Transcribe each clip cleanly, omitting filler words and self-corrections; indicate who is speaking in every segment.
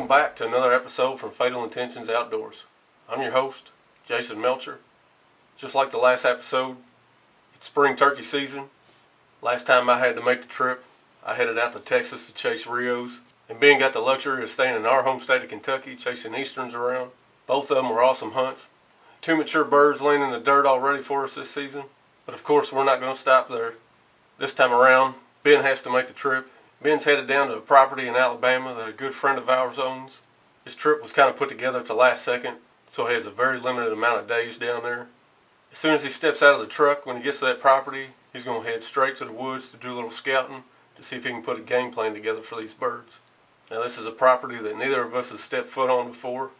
Speaker 1: Welcome back to another episode from Fatal Intentions Outdoors. I'm your host, Jason Melcher. Just like the last episode, it's spring turkey season. Last time I had to make the trip, I headed out to Texas to chase Rios. And Ben got the luxury of staying in our home state of Kentucky, chasing easterns around. Both of them were awesome hunts. 2 mature birds laying in the dirt already for us this season. But of course, we're not going to stop there. This time around, Ben has to make the trip. Ben's headed down to a property in Alabama that a good friend of ours owns. His trip was kind of put together at the last second, so he has a very limited amount of days down there. As soon as he steps out of the truck, when he gets to that property, he's going to head straight to the woods to do a little scouting to see if he can put a game plan together for these birds. Now, this is a property that neither of us has stepped foot on before,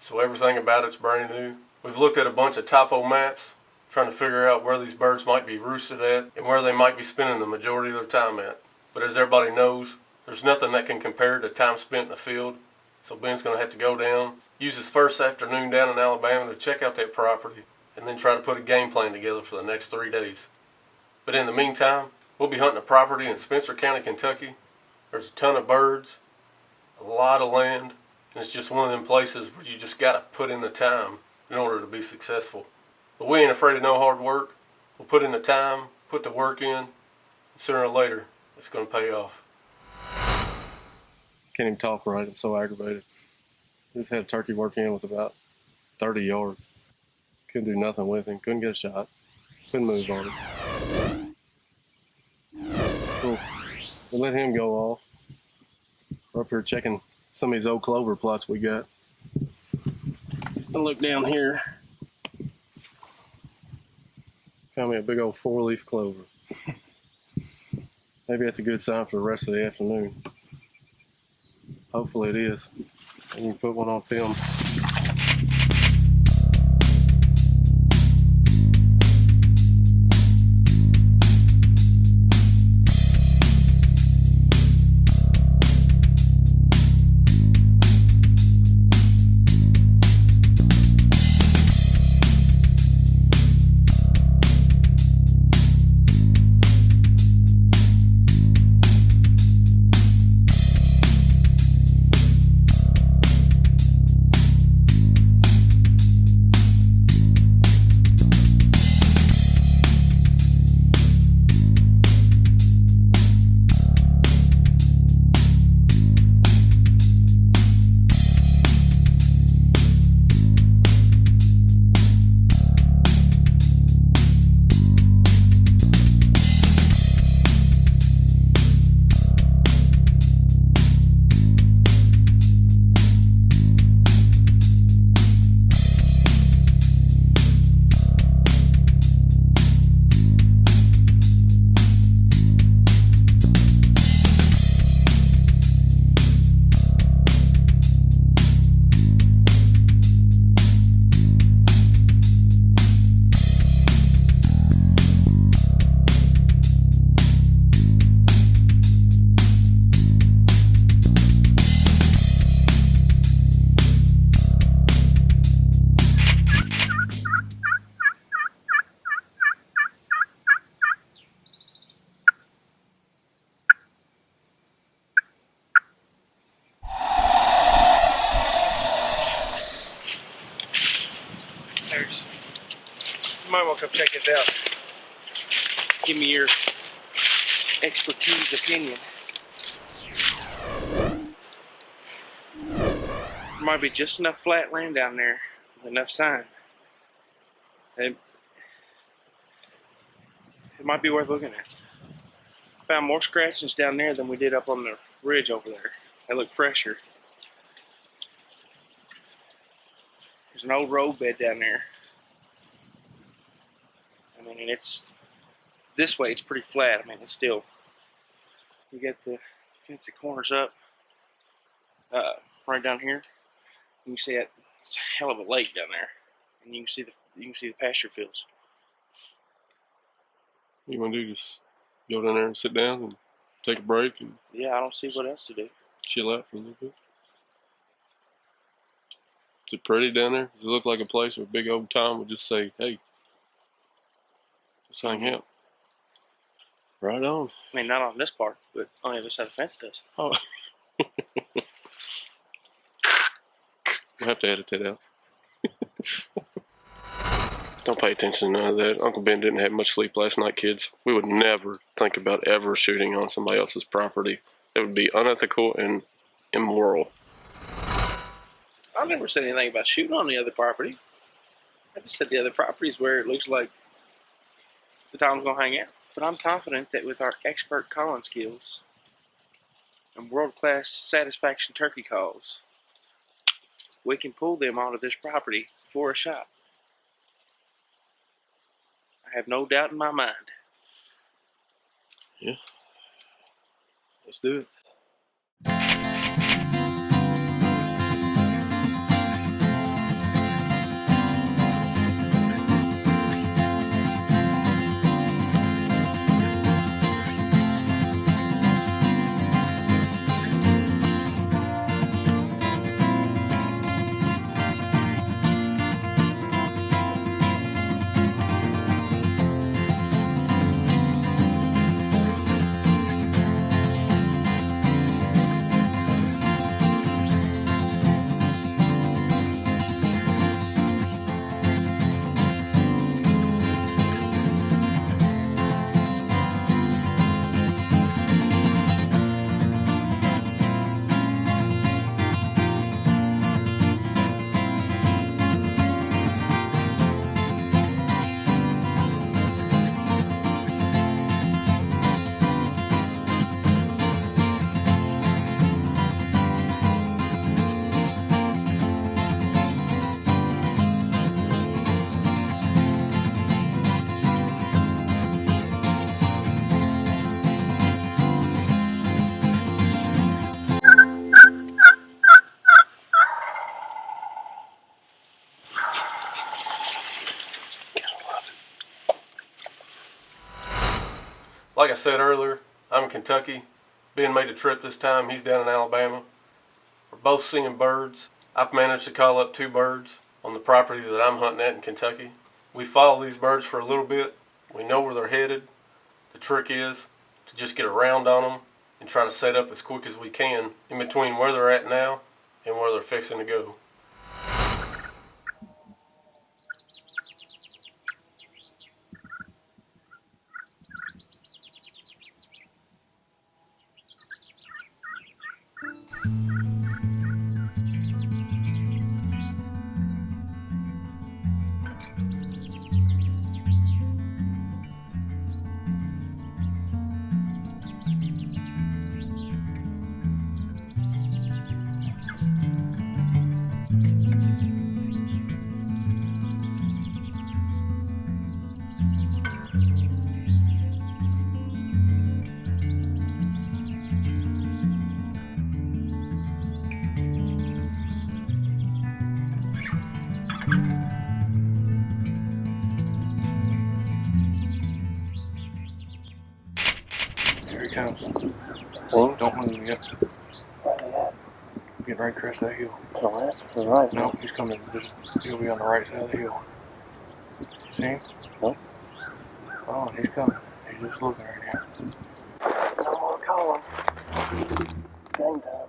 Speaker 1: so everything about it's brand new. We've looked at a bunch of topo maps, trying to figure out where these birds might be roosted at and where they might be spending the majority of their time at. But as everybody knows, there's nothing that can compare to time spent in the field, so Ben's going to have to go down, use his first afternoon down in Alabama to check out that property, and then try to put a game plan together for the next 3 days. But in the meantime, we'll be hunting a property in Spencer County, Kentucky. There's a ton of birds, a lot of land, and it's just one of them places where you just got to put in the time in order to be successful. But we ain't afraid of no hard work. We'll put in the time, put the work in, and sooner or later, it's going to pay off. Can't even talk right, I'm so aggravated. Just had a turkey work in with about 30 yards. Couldn't do nothing with him, couldn't get a shot, couldn't move on him. Cool. We'll let him go off. We're up here checking some of these old clover plots we got. I'll look down here. Found me a big old 4-leaf clover. Maybe that's a good sign for the rest of the afternoon. Hopefully it is. I can put one on film. You might want to come check this out. Give me your expertise opinion. There might be just enough flat land down there with enough sign. It might be worth looking at. Found more scratchings down there than we did up on the ridge over there. They look fresher. There's an old road bed down there. I mean, it's this way. It's pretty flat. I mean, it's still. We got the fenced corners up right down here. You can see that it's a hell of a lake down there, and you can see the pasture fields. You want to do just go down there and sit down and take a break? And yeah, I don't see what else to do. Chill out for a little bit. Is it pretty down there? Does it look like a place where big old Tom would just say, hey, let's hang out? Right on. I mean, not on this part, but on the other side of the fence does. Oh. to edit that out. Don't pay attention to none of that. Uncle Ben didn't have much sleep last night, kids. We would never think about ever shooting on somebody else's property. That would be unethical and immoral.
Speaker 2: I never said anything about shooting on the other property. I just said the other property is where it looks like the Tom's going to hang out. But I'm confident that with our expert calling skills and world-class satisfaction turkey calls, we can pull them onto this property for a shot. I have no doubt in my mind.
Speaker 1: Yeah. Let's do it. Like I said earlier, I'm in Kentucky. Ben made a trip this time. He's down in Alabama. We're both seeing birds. I've managed to call up 2 birds on the property that I'm hunting at in Kentucky. We follow these birds for a little bit. We know where they're headed. The trick is to just get around on them and try to set up as quick as we can in between where they're at now and where they're fixing to go.
Speaker 2: Here he comes. Oh, don't move yet. Getting right across that hill.
Speaker 3: The left or right?
Speaker 2: No, he's coming. He'll be on the right side of the hill. See him?
Speaker 3: No.
Speaker 2: Oh, he's coming. He's just looking right now.
Speaker 3: No more calling. Gang time.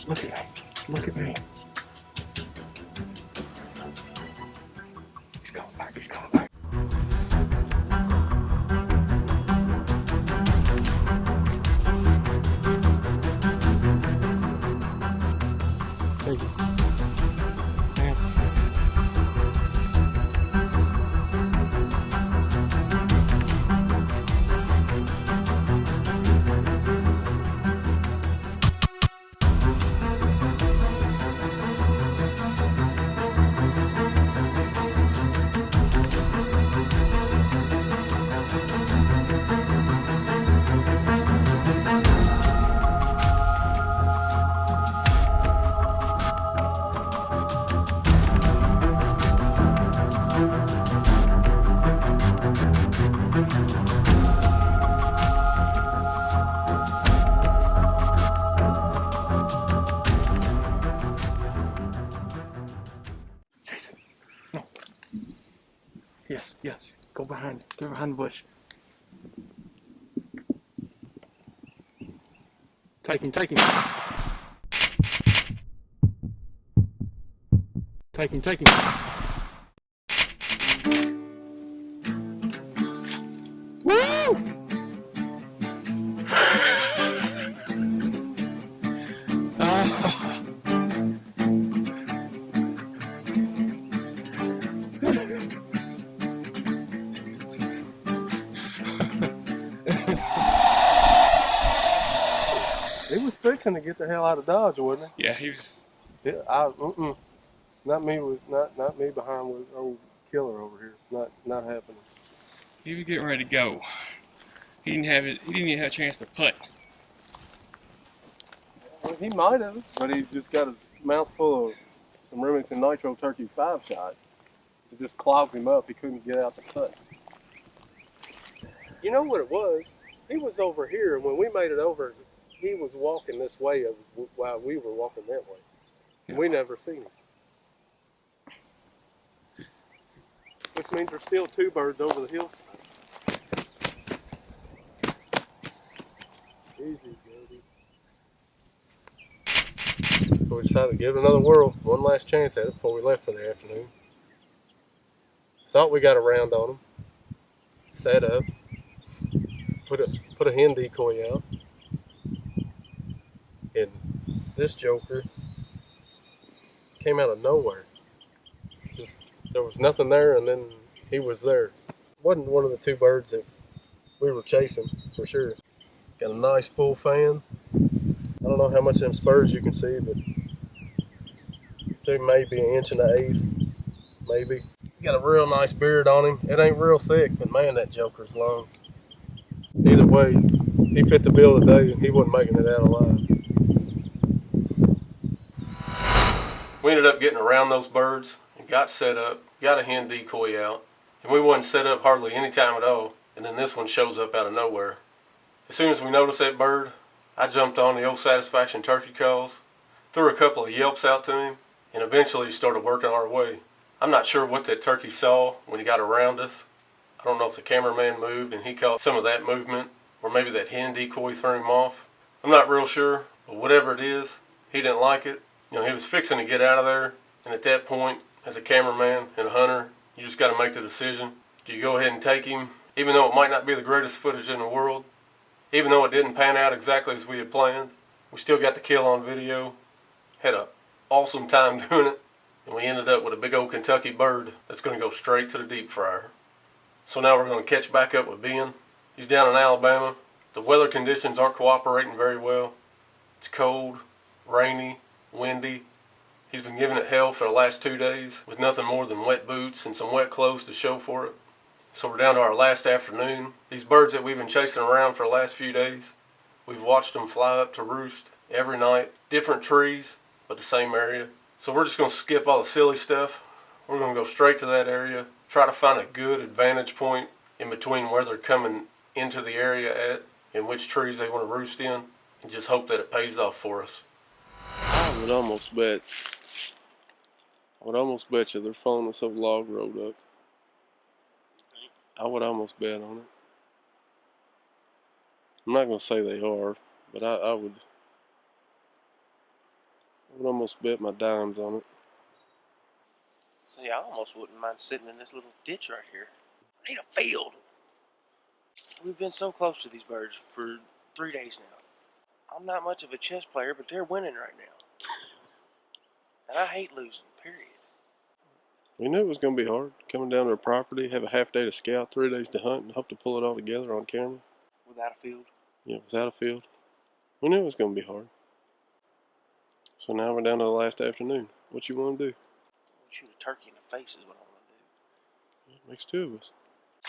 Speaker 2: Look at me. Look at me. He's coming back. He's coming back.
Speaker 1: Thank you. Jason, no. Yes, yes. Go behind. Get behind the bush. Take him, take him. Take him, take him. Woo! He was fixing to get the hell out of Dodge, wasn't he?
Speaker 4: Yeah, he was.
Speaker 1: Yeah, not me behind with old killer over here. Not happening.
Speaker 4: He was getting ready to go. He didn't have it. He didn't even have a chance to putt.
Speaker 1: Well, he might have, but he just got his mouth full of some Remington Nitro Turkey 5-shot. It just clogged him up. He couldn't get out the putt. You know what it was? He was over here, and when we made it over, he was walking this way while we were walking that way. And we never seen him. Which means there's still two birds over the hillside. Easy, Jody. So we decided to give it another whirl, one last chance at it before we left for the afternoon. Thought we got a round on him. Set up. Put a hen decoy out. And this joker came out of nowhere. Just there was nothing there, and then he was there. Wasn't one of the two birds that we were chasing for sure. Got a nice full fan. I don't know how much of them spurs you can see, but they may be 1.1/8, maybe. Got a real nice beard on him. It ain't real thick, but man, that joker's long. Either way, he fit the bill today, and he wasn't making it out alive. We ended up getting around those birds and got set up, got a hen decoy out, and we wasn't set up hardly any time at all, and then this one shows up out of nowhere. As soon as we noticed that bird, I jumped on the old satisfaction turkey calls, threw a couple of yelps out to him, and eventually started working our way. I'm not sure what that turkey saw when he got around us. I don't know if the cameraman moved and he caught some of that movement, or maybe that hen decoy threw him off. I'm not real sure, but whatever it is, he didn't like it. You know, he was fixing to get out of there, and at that point, as a cameraman and a hunter, you just got to make the decision. Do you go ahead and take him, even though it might not be the greatest footage in the world, even though it didn't pan out exactly as we had planned? We still got the kill on video, had an awesome time doing it, and we ended up with a big old Kentucky bird that's going to go straight to the deep fryer. So now we're going to catch back up with Ben. He's down in Alabama. The weather conditions aren't cooperating very well. It's cold, rainy, windy. He's been giving it hell for the last 2 days with nothing more than wet boots and some wet clothes to show for it. So we're down to our last afternoon. These birds that we've been chasing around for the last few days, we've watched them fly up to roost every night. Different trees, but the same area. So we're just going to skip all the silly stuff. We're going to go straight to that area, try to find a good advantage point in between where they're coming into the area at and which trees they want to roost in, and just hope that it pays off for us. I would almost bet you they're following us over log road up. I would almost bet on it. I'm not going to say they are, but I would almost bet my dimes on it.
Speaker 2: See, I almost wouldn't mind sitting in this little ditch right here. I need a field. We've been so close to these birds for 3 days now. I'm not much of a chess player, but they're winning right now. And I hate losing, period.
Speaker 1: We knew it was going to be hard. Coming down to the property, have a half day to scout, 3 days to hunt, and hope to pull it all together on camera.
Speaker 2: Without a field?
Speaker 1: Yeah, without a field. We knew it was going to be hard. So now we're down to the last afternoon. What you want to do?
Speaker 2: Shoot a turkey in the face is what I want to do.
Speaker 1: It makes 2 of us.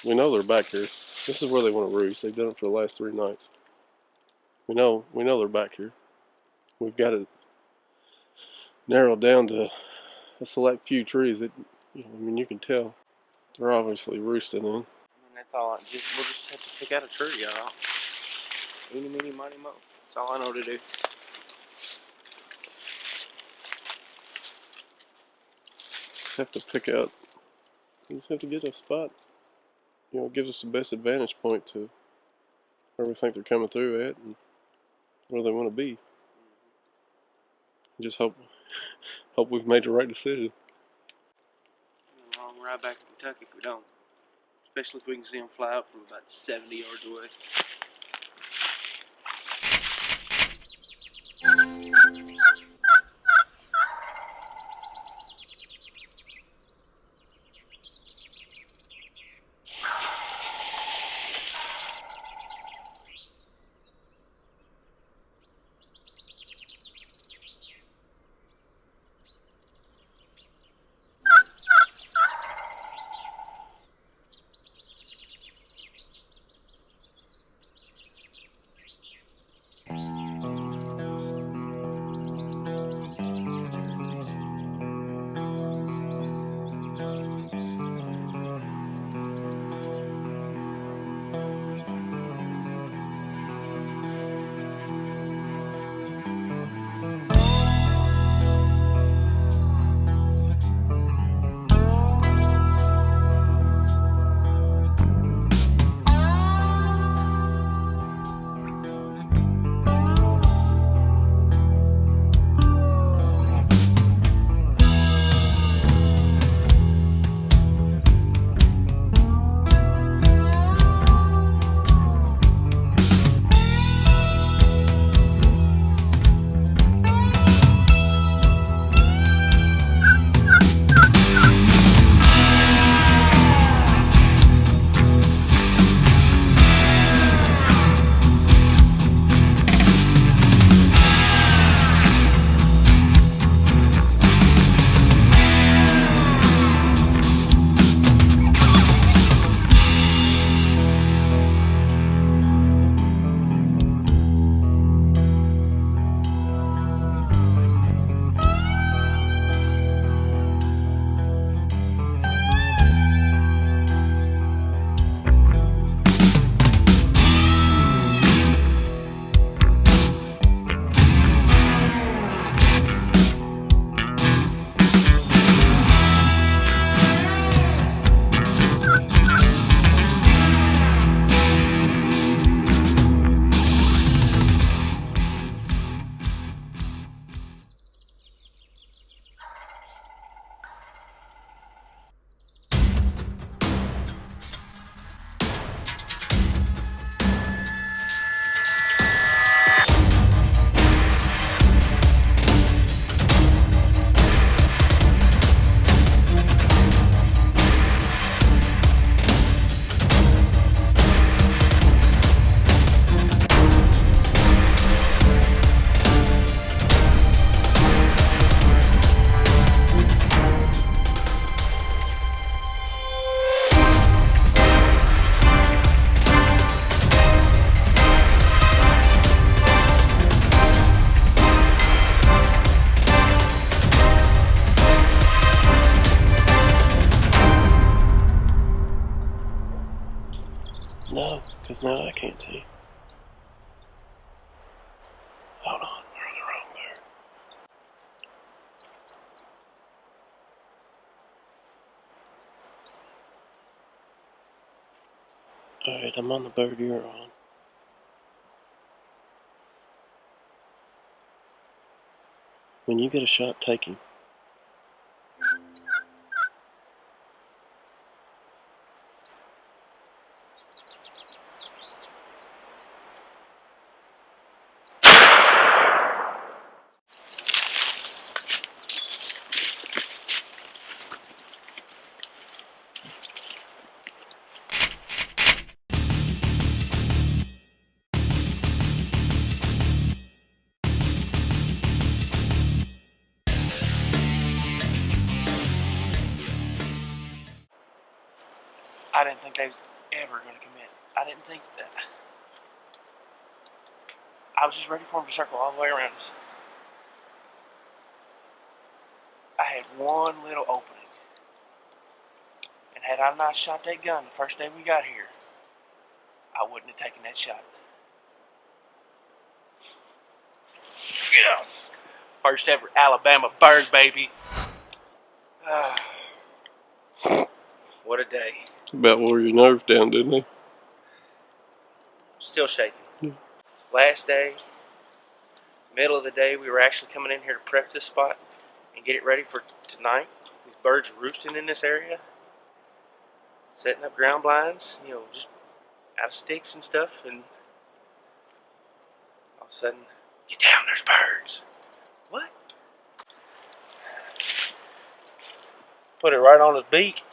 Speaker 1: We know they're back here. This is where they want to roost. They've done it for the last 3 nights. We know they're back here. We've got it narrowed down to a select few trees that, you can tell they're obviously roosting in.
Speaker 2: I mean, that's all. We'll just have to pick out a tree, y'all. Eeny, meeny, miny, mo. That's all I know to do.
Speaker 1: Have to pick out. You just have to get a spot. It gives us the best advantage point to where we think they're coming through at and where they want to be. Just hope we've made the right decision.
Speaker 2: A long ride back to Kentucky if we don't. Especially if we can see them fly up from about 70 yards away.
Speaker 1: No, because now I can't see. Hold on, we're on the wrong bird. Alright, I'm on the bird you're on. When you get a shot, take him.
Speaker 2: I didn't think they was ever going to commit. I didn't think that. I was just ready for them to circle all the way around us. I had one little opening. And had I not shot that gun the first day we got here, I wouldn't have taken that shot. Yes! First ever Alabama bird, baby. What a day.
Speaker 1: About wore your nerves down, didn't he?
Speaker 2: Still shaking. Last day, middle of the day, we were actually coming in here to prep this spot and get it ready for tonight. These birds are roosting in this area. Setting up ground blinds, just out of sticks and stuff, and all of a sudden, get down, there's birds. What? Put it right on his beak.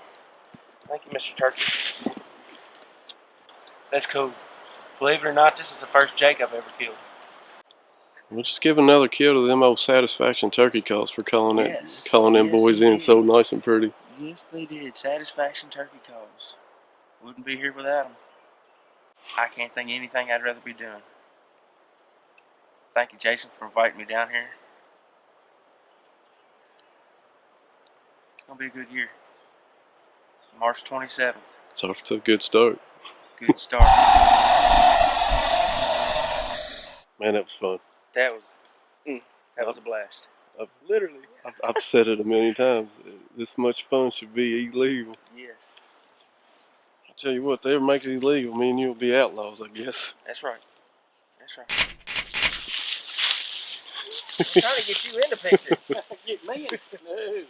Speaker 2: Thank you, Mr. Turkey. That's cool. Believe it or not, this is the first Jake I've ever killed.
Speaker 1: We'll just give another kill to them old satisfaction turkey calls for calling them boys in so nice and pretty.
Speaker 2: Yes, they did. Satisfaction turkey calls. Wouldn't be here without them. I can't think of anything I'd rather be doing. Thank you, Jason, for inviting me down here. It's going to be a good year. March 27th.
Speaker 1: It's off to a good start.
Speaker 2: Good start.
Speaker 1: Man, that was fun.
Speaker 2: That was a blast.
Speaker 1: I've said it a million times. This much fun should be illegal.
Speaker 2: Yes.
Speaker 1: I'll tell you what, they ever make it illegal, me and you will be outlaws, I guess.
Speaker 2: That's right. That's right. I'm trying to get you in the picture.
Speaker 3: Get me in. No.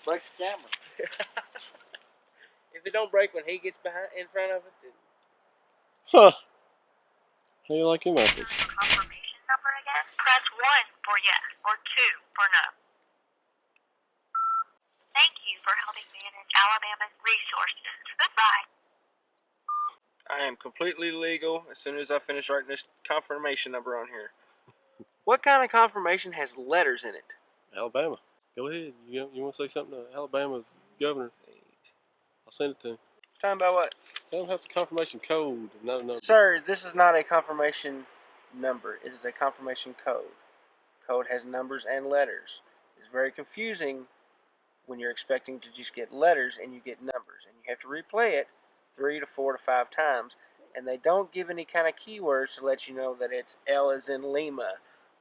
Speaker 3: Break the camera.
Speaker 2: If it don't break when he gets in front of it, then...
Speaker 1: Huh. How do you like him out there?
Speaker 5: Confirmation number again? Press 1 for yes or 2 for no. Thank you for helping manage Alabama's resources. Goodbye.
Speaker 2: I am completely legal as soon as I finish writing this confirmation number on here. What kind of confirmation has letters in it?
Speaker 1: Alabama. Go ahead. You want to say something to Alabama's governor? I'll send it to him.
Speaker 2: Talking about what?
Speaker 1: Tell him that's a confirmation code, not a number.
Speaker 2: Sir, this is not a confirmation number. It is a confirmation code. Code has numbers and letters. It's very confusing when you're expecting to just get letters and you get numbers. And you have to replay it 3 to 4 to 5 times. And they don't give any kind of keywords to let you know that it's L as in Lima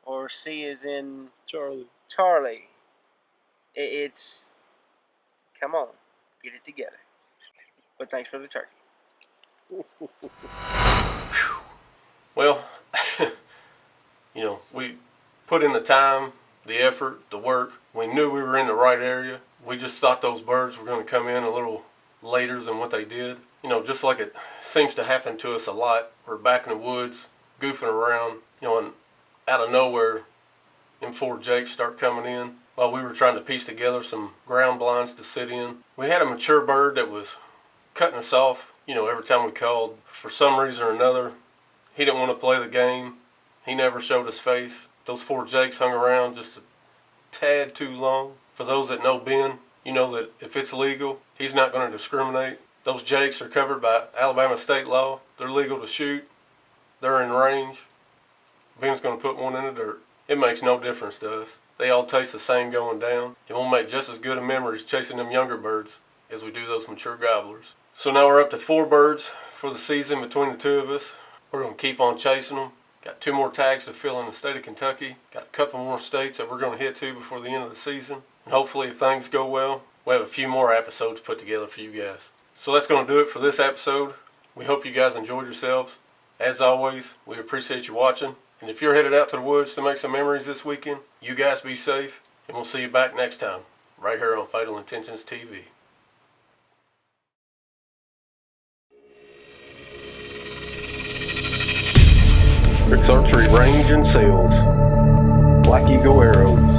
Speaker 2: or C as in Charlie. It's... Come on. Get it together. But thanks for the turkey.
Speaker 1: Well, we put in the time, the effort, the work. We knew we were in the right area. We just thought those birds were going to come in a little later than what they did. Just like it seems to happen to us a lot. We're back in the woods, goofing around, and out of nowhere, them 4 jakes start coming in. While we were trying to piece together some ground blinds to sit in. We had a mature bird that was cutting us off, every time we called. For some reason or another, he didn't want to play the game. He never showed his face. Those 4 jakes hung around just a tad too long. For those that know Ben, you know that if it's legal, he's not going to discriminate. Those jakes are covered by Alabama state law. They're legal to shoot. They're in range. Ben's going to put one in the dirt. It makes no difference to us. They all taste the same going down. And we'll make just as good of memories chasing them younger birds as we do those mature gobblers. So now we're up to 4 birds for the season between the 2 of us. We're going to keep on chasing them. Got 2 more tags to fill in the state of Kentucky. Got a couple more states that we're going to hit to before the end of the season. And hopefully if things go well, we'll have a few more episodes put together for you guys. So that's going to do it for this episode. We hope you guys enjoyed yourselves. As always, we appreciate you watching. And if you're headed out to the woods to make some memories this weekend, you guys be safe, and we'll see you back next time, right here on Fatal Intentions TV. Rick's Archery Range and Sales. Black Eagle Arrows.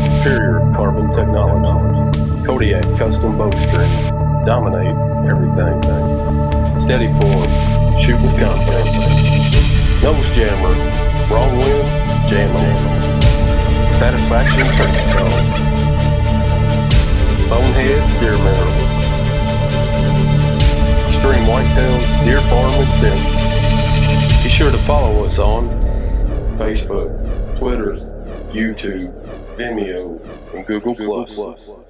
Speaker 1: Superior Carbon Technology. Kodiak Custom Bowstrings. Dominate everything. Steady form. Shoot with confidence. Nose Jammer. Wrong wind, jam on. Satisfaction turkey calls. Bonehead spearmint. extreme whitetails, deer farm, and scents. Be sure to follow us on Facebook, Twitter, YouTube, Vimeo, and Google+.